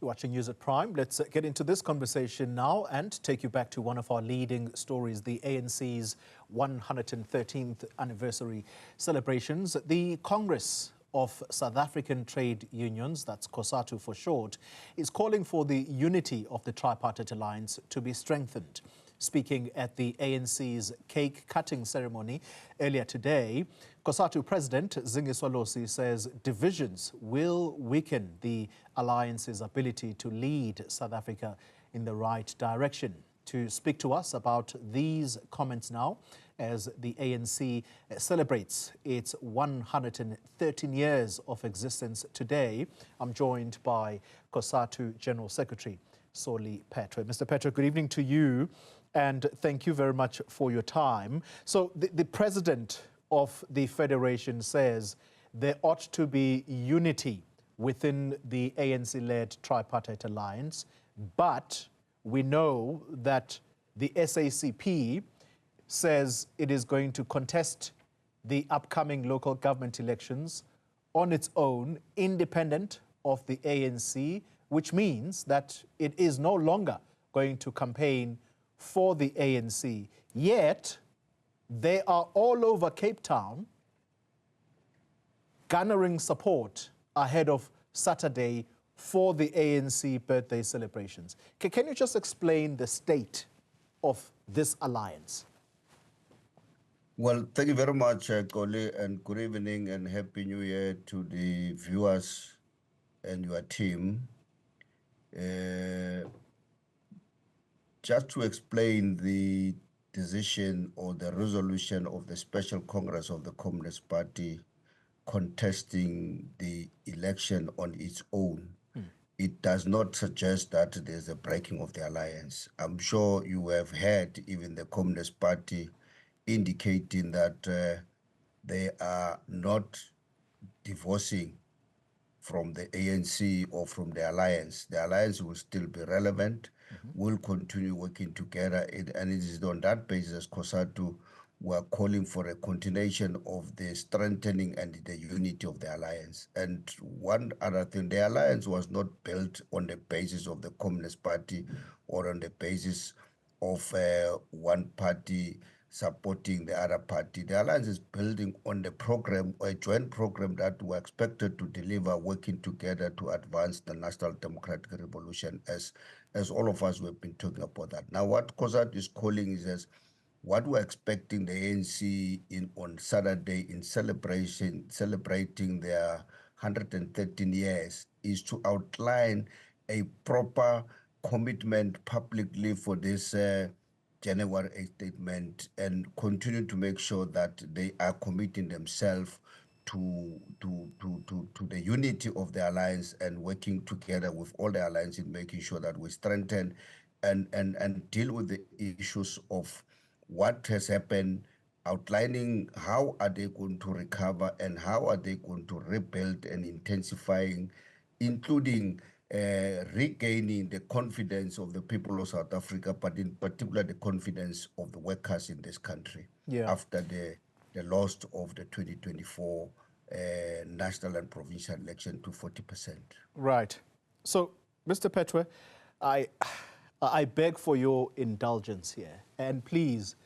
You're watching News at Prime. Let's get into this conversation now and take you back to one of our leading stories, the ANC's 113th anniversary celebrations. The Congress of South African Trade Unions, that's Cosatu for short, is calling for the unity of the tripartite alliance to be strengthened. Speaking at the ANC's cake-cutting ceremony earlier today, Cosatu President Zingiswa Losi says divisions will weaken the alliance's ability to lead South Africa in the right direction. To speak to us about these comments now, as the ANC celebrates its 113 years of existence today, I'm joined by Cosatu General Secretary Solly Phetoe. Mr. Phetoe, good evening to you, and thank you very much for your time. So the president of the Federation says there ought to be unity within the ANC-led tripartite alliance, but we know that the SACP says it is going to contest the upcoming local government elections on its own, independent of the ANC, which means that it is no longer going to campaign for the ANC. Yet, they are all over Cape Town garnering support ahead of Saturday for the ANC birthday celebrations. Can you just explain the state of this alliance? Well, thank you very much, Koli, and good evening and Happy New Year to the viewers and your team. Just to explain the decision or the resolution of the Special Congress of the Communist Party contesting the election on its own, it does not suggest that there's a breaking of the alliance. I'm sure you have heard even the Communist Party indicating that they are not divorcing from the ANC or from the alliance. The alliance will still be relevant, will continue working together, and it is on that basis, Cosatu, we are calling for a continuation of the strengthening and the unity of the alliance. And one other thing, the alliance was not built on the basis of the Communist Party or on the basis of one party supporting the other party. The alliance is building on the program, a joint program that we're expected to deliver, working together to advance the National Democratic Revolution, as all of us have been talking about that. Now, what Cosatu is calling is as what we're expecting the ANC on Saturday in celebrating their 113 years is to outline a proper commitment publicly for this January 8th statement and continue to make sure that they are committing themselves to the unity of the alliance and working together with all the alliance in making sure that we strengthen and deal with the issues of what has happened, outlining how are they going to recover and how are they going to rebuild and intensifying, including regaining the confidence of the people of South Africa, but in particular the confidence of the workers in this country after the loss of the 2024 national and provincial election to 40%. Right. So, Mr. Phetoe, I beg for your indulgence here, and please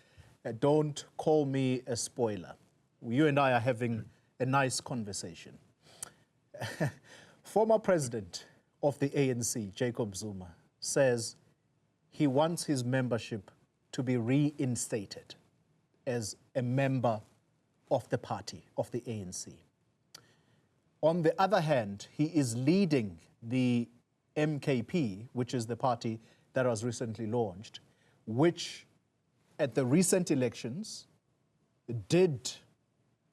don't call me a spoiler. You and I are having a nice conversation. Former President of the ANC, Jacob Zuma, says he wants his membership to be reinstated as a member of the party, of the ANC. On the other hand, he is leading the MKP, which is the party that was recently launched, which at the recent elections did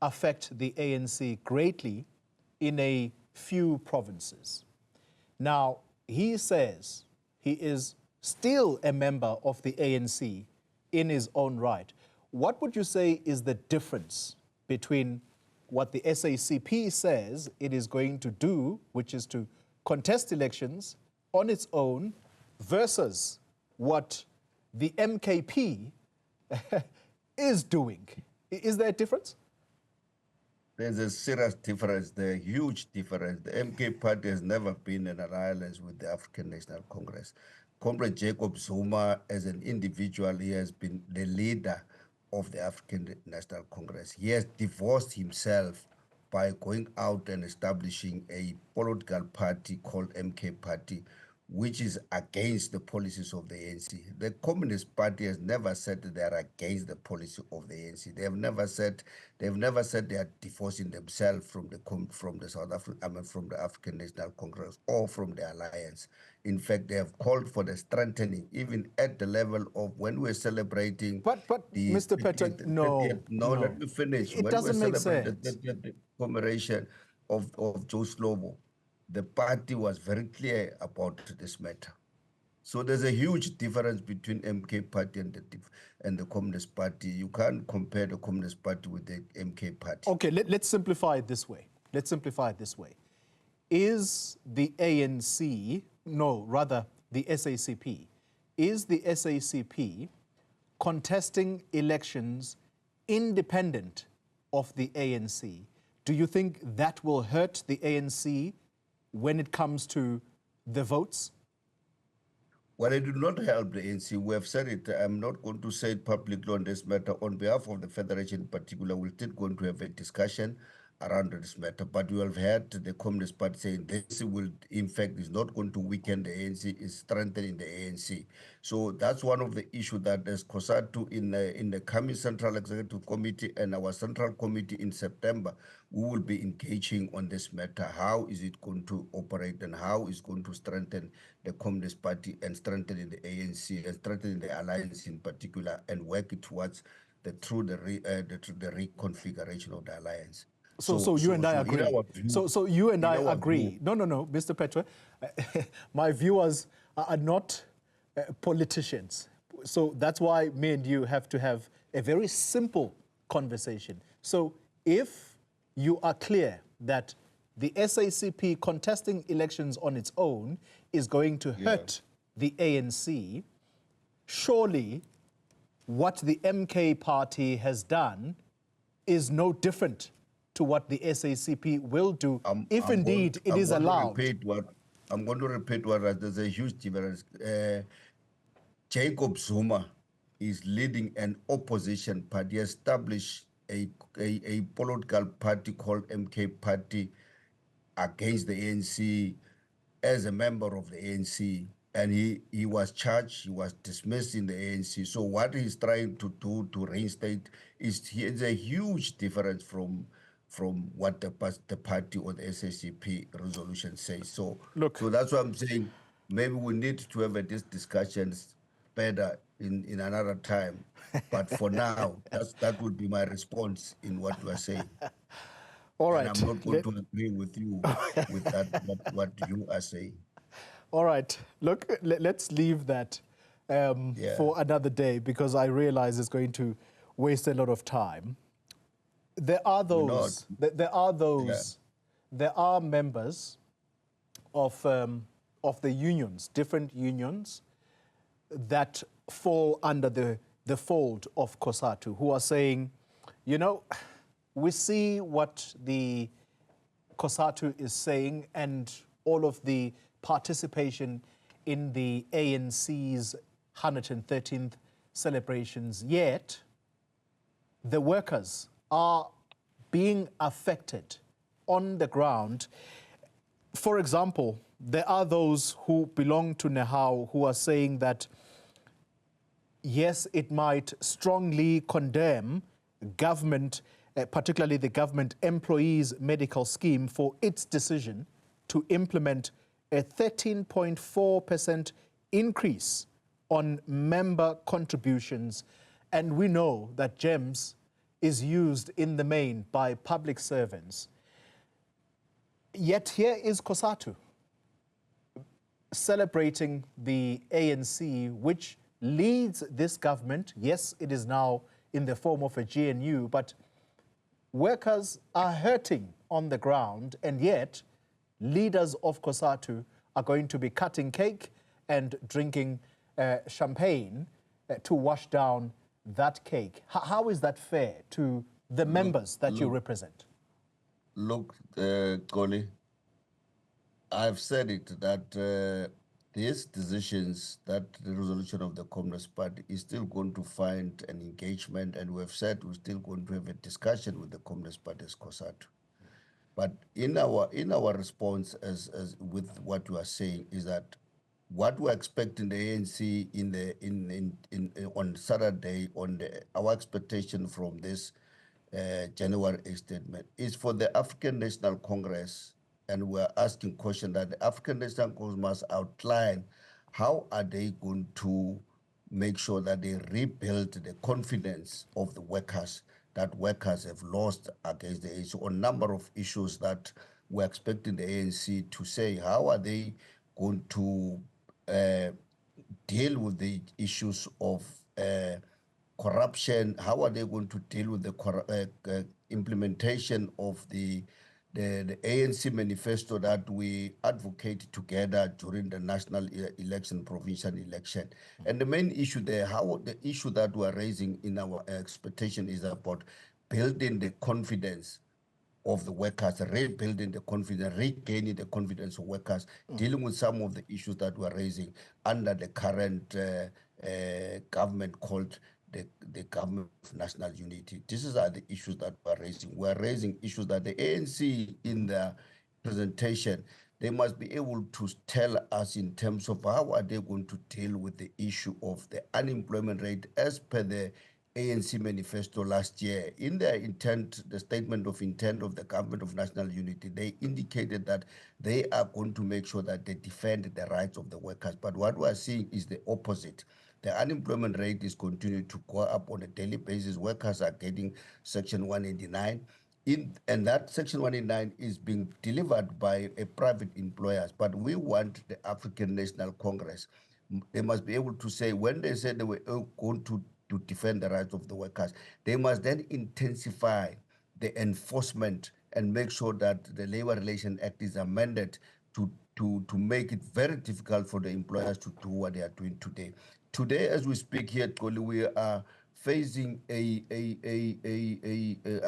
affect the ANC greatly in a few provinces. Now, he says he is still a member of the ANC in his own right. What would you say is the difference between what the SACP says it is going to do, which is to contest elections on its own, versus what the MKP is doing? Is there a difference? There's a serious difference there, huge difference. The MK party has never been in an alliance with the African National Congress. Comrade Jacob Zuma, as an individual, he has been the leader of the African National Congress. He has divorced himself by going out and establishing a political party called MK Party, which is against the policies of the ANC. The Communist Party has never said that they are against the policy of the ANC. They've never said they are divorcing themselves from the South African, from the African National Congress or from the alliance. In fact, they have called for the strengthening, even at the level of when we're celebrating. But Mr. Phetoe, no. Let me finish. It doesn't make sense. The commemoration of Joe Slovo, the party was very clear about this matter. So there's a huge difference between MK Party and the Communist Party. You can't compare the Communist Party with the MK Party. Okay, let's simplify it this way. Is the ANC, no, rather the SACP, is the SACP contesting elections independent of the ANC? Do you think that will hurt the ANC when it comes to the votes? Well, it will not help the ANC. We have said it. I'm not going to say it publicly on this matter. On behalf of the Federation in particular, we're still going to have a discussion around this matter. But we have heard the Communist Party saying this will, in fact, is not going to weaken the ANC, is strengthening the ANC. So that's one of the issues that as Cosatu in the coming Central Executive Committee and our Central Committee in September, we will be engaging on this matter. How is it going to operate and how is going to strengthen the Communist Party and strengthening the ANC and strengthening the alliance in particular and work towards the reconfiguration of the alliance. So you and I agree. So you and I agree. No, Mr. Phetoe, my viewers are not politicians. So that's why me and you have to have a very simple conversation. So if you are clear that the SACP contesting elections on its own is going to hurt the ANC, surely what the MK party has done is no different to what the SACP will do, if indeed it is allowed. I'm going to repeat what there's a huge difference. Jacob Zuma is leading an opposition party, established a political party called MK Party against the ANC as a member of the ANC. And he was charged, he was dismissed in the ANC. So what he's trying to do to reinstate is a huge difference from what the party or the SACP resolution says. So that's what I'm saying. Maybe we need to have these discussions better in another time. But for now, that would be my response in what you are saying. All right. And I'm not going to agree with you with that, what you are saying. All right. Look, let's leave that for another day because I realize it's going to waste a lot of time. There are those. There are members of the unions, different unions, that fall under the fold of Cosatu, who are saying, you know, we see what the Cosatu is saying and all of the participation in the ANC's 113th celebrations, yet the workers are being affected on the ground. For example, there are those who belong to Nehao who are saying that, yes, it might strongly condemn government, particularly the government employees medical scheme, for its decision to implement a 13.4% increase on member contributions. And we know that GEMS is used in the main by public servants. Yet here is Cosatu celebrating the ANC, which leads this government. Yes, it is now in the form of a GNU, but workers are hurting on the ground, and yet leaders of Cosatu are going to be cutting cake and drinking champagne to wash down that cake. How is that fair to the members that you represent? Look, Koli, I've said it that these decisions, that the resolution of the Communist Party is still going to find an engagement, and we've said we're still going to have a discussion with the Communist Party's Cosatu. But in our response, as with what you are saying, is that what we're expecting the ANC on Saturday, our expectation from this January statement is for the African National Congress, and we're asking question that the African National Congress must outline how are they going to make sure that they rebuild the confidence of the workers that workers have lost against the ANC on a number of issues that we're expecting the ANC to say. How are they going to deal with the issues of corruption? How are they going to deal with the implementation of the ANC manifesto that we advocate together during the national election, provincial election? And the main issue there, the issue that we're raising in our expectation is about building the confidence of the workers, rebuilding the confidence, regaining the confidence of workers, dealing with some of the issues that we're raising under the current government called the government of national unity. These are the issues that we're raising. We're raising issues that the ANC in their presentation, they must be able to tell us in terms of how are they going to deal with the issue of the unemployment rate as per the ANC manifesto last year. In their intent, the statement of intent of the government of national unity, they indicated that they are going to make sure that they defend the rights of the workers. But what we are seeing is the opposite. The unemployment rate is continuing to go up on a daily basis. Workers are getting Section 189. And that Section 189 is being delivered by a private employers. But we want the African National Congress. They must be able to say, when they said they were going to defend the rights of the workers, they must then intensify the enforcement and make sure that the Labor Relations Act is amended to make it very difficult for the employers to do what they are doing today. Today, as we speak here, Koli, we are facing I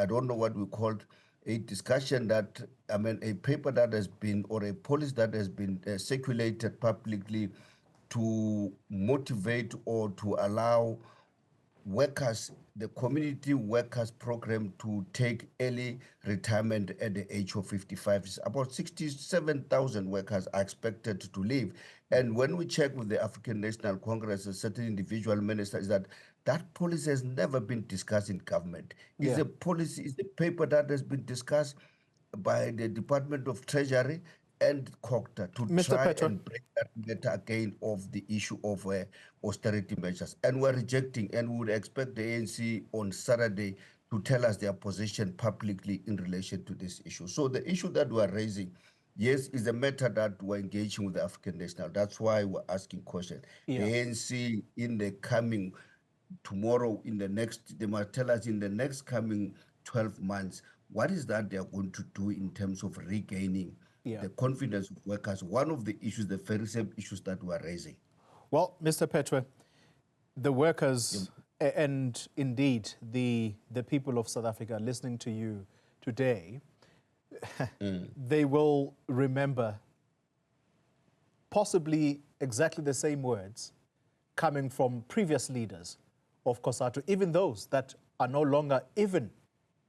don't know what we called, a discussion that, a paper that has been, or a policy that has been circulated publicly to motivate or to allow workers, the community workers program, to take early retirement at the age of 55. About 67,000 workers are expected to leave. And when we check with the African National Congress, a certain individual minister, is that policy has never been discussed in government. It's a policy, it's a paper that has been discussed by the Department of Treasury and COCTA to Mr. try Phetoe. and break that matter again of the issue of austerity measures. And we're rejecting, and we would expect the ANC on Saturday to tell us their position publicly in relation to this issue. So the issue that we're raising, yes, is a matter that we're engaging with the African National. That's why we're asking questions. The ANC in the coming tomorrow, in the next, they must tell us in the next coming 12 months, what is that they're going to do in terms of regaining the confidence of workers. One of the issues, the very same issues that we're raising. Well, Mr. Phetoe, the workers and indeed the people of South Africa listening to you today, they will remember possibly exactly the same words coming from previous leaders of Cosatu, even those that are no longer even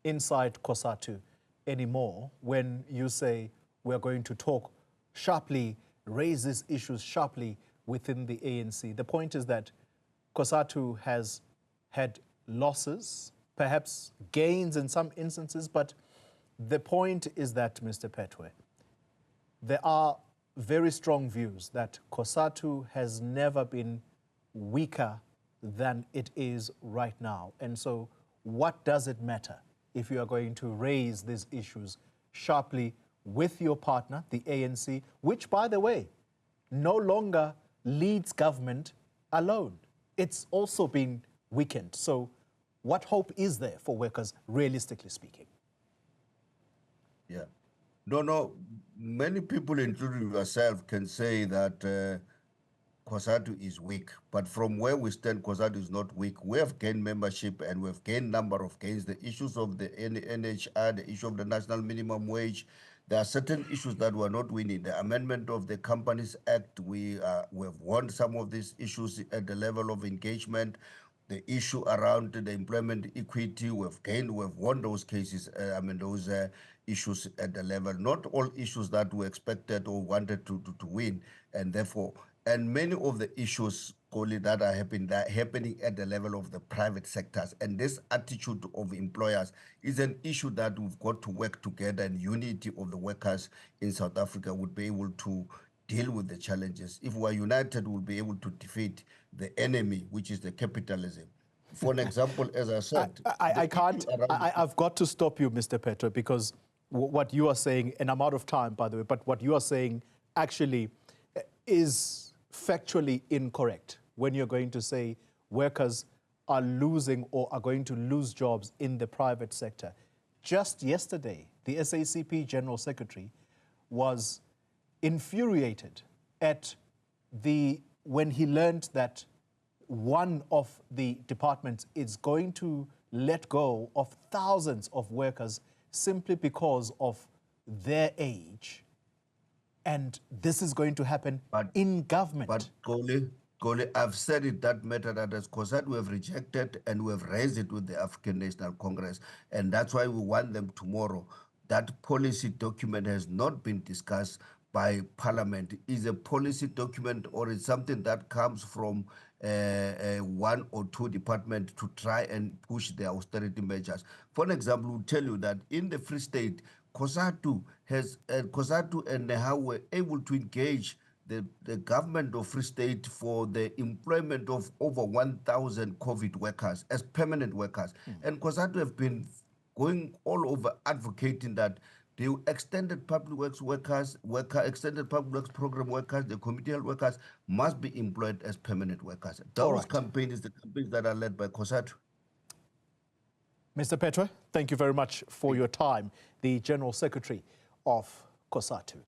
inside Cosatu anymore, when you say we're going to talk sharply, raise these issues sharply within the ANC. The point is that Cosatu has had losses, perhaps gains in some instances, but the point is that, Mr. Phetoe, there are very strong views that Cosatu has never been weaker than it is right now. And so what does it matter if you are going to raise these issues sharply with your partner, the ANC, which, by the way, no longer leads government alone? It's also been weakened. So what hope is there for workers, realistically speaking? Yeah. No, many people, including yourself, can say that Cosatu is weak. But from where we stand, Cosatu is not weak. We have gained membership and we've gained number of gains. The issues of the NHR, the issue of the national minimum wage, there are certain issues that we're not winning. The amendment of the Companies Act, we've won some of these issues at the level of engagement. The issue around the employment equity, we've won those cases, those issues at the level, not all issues that we expected or wanted to win. And therefore, and many of the issues, Koli, that are happening at the level of the private sectors. And this attitude of employers is an issue that we've got to work together, and unity of the workers in South Africa would be able to deal with the challenges. If we're united, we'll be able to defeat the enemy, which is the capitalism. For an example, as I said, I've got to stop you, Mr. Phetoe, because what you are saying, and I'm out of time, by the way, but what you are saying actually is factually incorrect when you're going to say workers are losing or are going to lose jobs in the private sector. Just yesterday, the SACP General Secretary was infuriated at when he learned that one of the departments is going to let go of thousands of workers simply because of their age. And this is going to happen in government. But Koli, I've said it, that matter that as Cosatu we have rejected and we have raised it with the African National Congress. And that's why we want them tomorrow. That policy document has not been discussed by Parliament. Is a policy document or is something that comes from one or two departments to try and push the austerity measures. For an example, we'll tell you that in the Free State, Cosatu and how we're able to engage the government of Free State for the employment of over 1,000 COVID workers as permanent workers. And Cosatu have been going all over advocating that the extended public works workers, extended public works program workers, the community health workers must be employed as permanent workers. Those campaigns, the campaigns that are led by Cosatu. Mr. Phetoe, thank you very much for your time, the General Secretary of Cosatu.